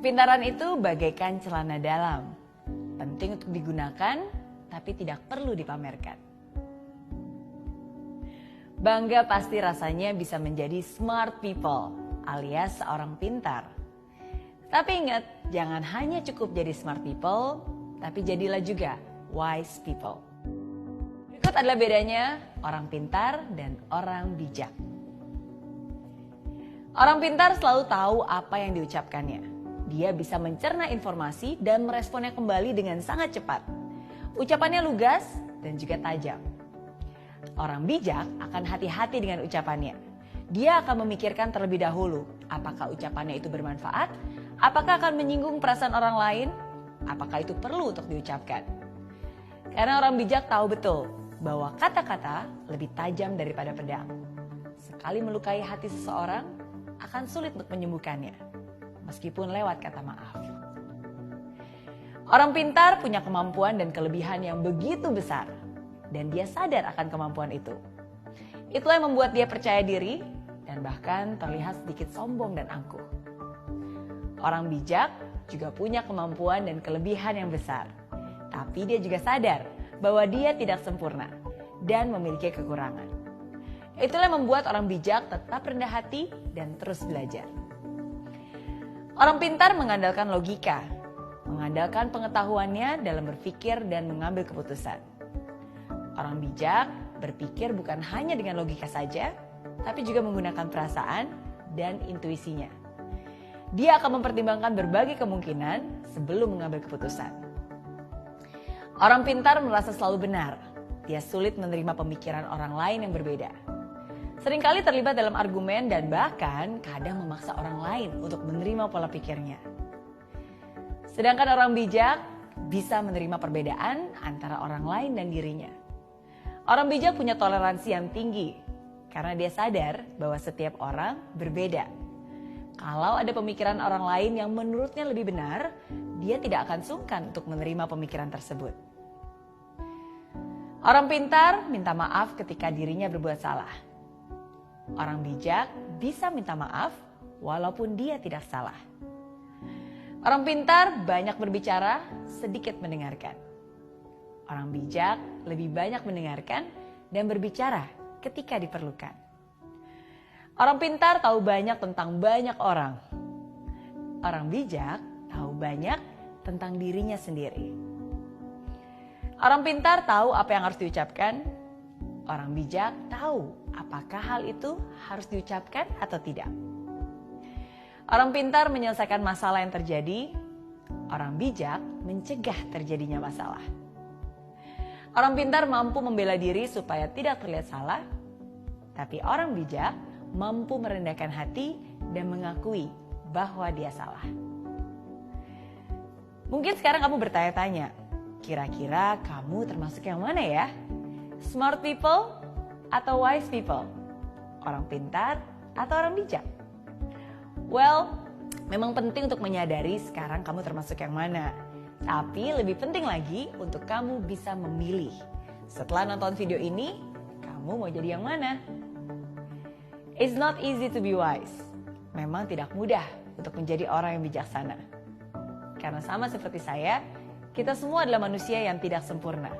Kepintaran itu bagaikan celana dalam, penting untuk digunakan, tapi tidak perlu dipamerkan. Bangga pasti rasanya bisa menjadi smart people, alias seorang pintar. Tapi ingat, jangan hanya cukup jadi smart people, tapi jadilah juga wise people. Berikut adalah bedanya orang pintar dan orang bijak. Orang pintar selalu tahu apa yang diucapkannya. Dia bisa mencerna informasi dan meresponnya kembali dengan sangat cepat. Ucapannya lugas dan juga tajam. Orang bijak akan hati-hati dengan ucapannya. Dia akan memikirkan terlebih dahulu apakah ucapannya itu bermanfaat, apakah akan menyinggung perasaan orang lain, apakah itu perlu untuk diucapkan. Karena orang bijak tahu betul bahwa kata-kata lebih tajam daripada pedang. Sekali melukai hati seseorang, akan sulit untuk menyembuhkannya, meskipun lewat kata maaf. Orang pintar punya kemampuan dan kelebihan yang begitu besar, dan dia sadar akan kemampuan itu. Itulah yang membuat dia percaya diri dan bahkan terlihat sedikit sombong dan angkuh. Orang bijak juga punya kemampuan dan kelebihan yang besar, tapi dia juga sadar bahwa dia tidak sempurna dan memiliki kekurangan. Itulah yang membuat orang bijak tetap rendah hati dan terus belajar. Orang pintar mengandalkan logika, mengandalkan pengetahuannya dalam berpikir dan mengambil keputusan. Orang bijak berpikir bukan hanya dengan logika saja, tapi juga menggunakan perasaan dan intuisinya. Dia akan mempertimbangkan berbagai kemungkinan sebelum mengambil keputusan. Orang pintar merasa selalu benar. Dia sulit menerima pemikiran orang lain yang berbeda. Seringkali terlibat dalam argumen dan bahkan kadang memaksa orang lain untuk menerima pola pikirnya. Sedangkan orang bijak bisa menerima perbedaan antara orang lain dan dirinya. Orang bijak punya toleransi yang tinggi karena dia sadar bahwa setiap orang berbeda. Kalau ada pemikiran orang lain yang menurutnya lebih benar, dia tidak akan sungkan untuk menerima pemikiran tersebut. Orang pintar minta maaf ketika dirinya berbuat salah. Orang bijak bisa minta maaf walaupun dia tidak salah. Orang pintar banyak berbicara, sedikit mendengarkan. Orang bijak lebih banyak mendengarkan dan berbicara ketika diperlukan. Orang pintar tahu banyak tentang banyak orang. Orang bijak tahu banyak tentang dirinya sendiri. Orang pintar tahu apa yang harus diucapkan. Orang bijak tahu apakah hal itu harus diucapkan atau tidak. Orang pintar menyelesaikan masalah yang terjadi. Orang bijak mencegah terjadinya masalah. Orang pintar mampu membela diri supaya tidak terlihat salah. Tapi orang bijak mampu merendahkan hati dan mengakui bahwa dia salah. Mungkin sekarang kamu bertanya-tanya, kira-kira kamu termasuk yang mana ya? Smart people atau wise people? Orang pintar atau orang bijak? Well, memang penting untuk menyadari sekarang kamu termasuk yang mana. Tapi lebih penting lagi untuk kamu bisa memilih. Setelah nonton video ini, kamu mau jadi yang mana? It's not easy to be wise. Memang tidak mudah untuk menjadi orang yang bijaksana. Karena sama seperti saya, kita semua adalah manusia yang tidak sempurna.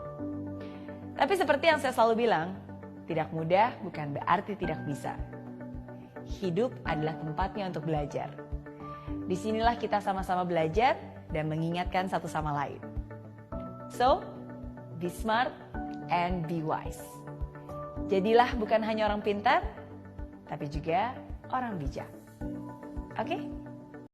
Tapi seperti yang saya selalu bilang, tidak mudah bukan berarti tidak bisa. Hidup adalah tempatnya untuk belajar. Disinilah kita sama-sama belajar dan mengingatkan satu sama lain. So, be smart and be wise. Jadilah bukan hanya orang pintar, tapi juga orang bijak. Oke?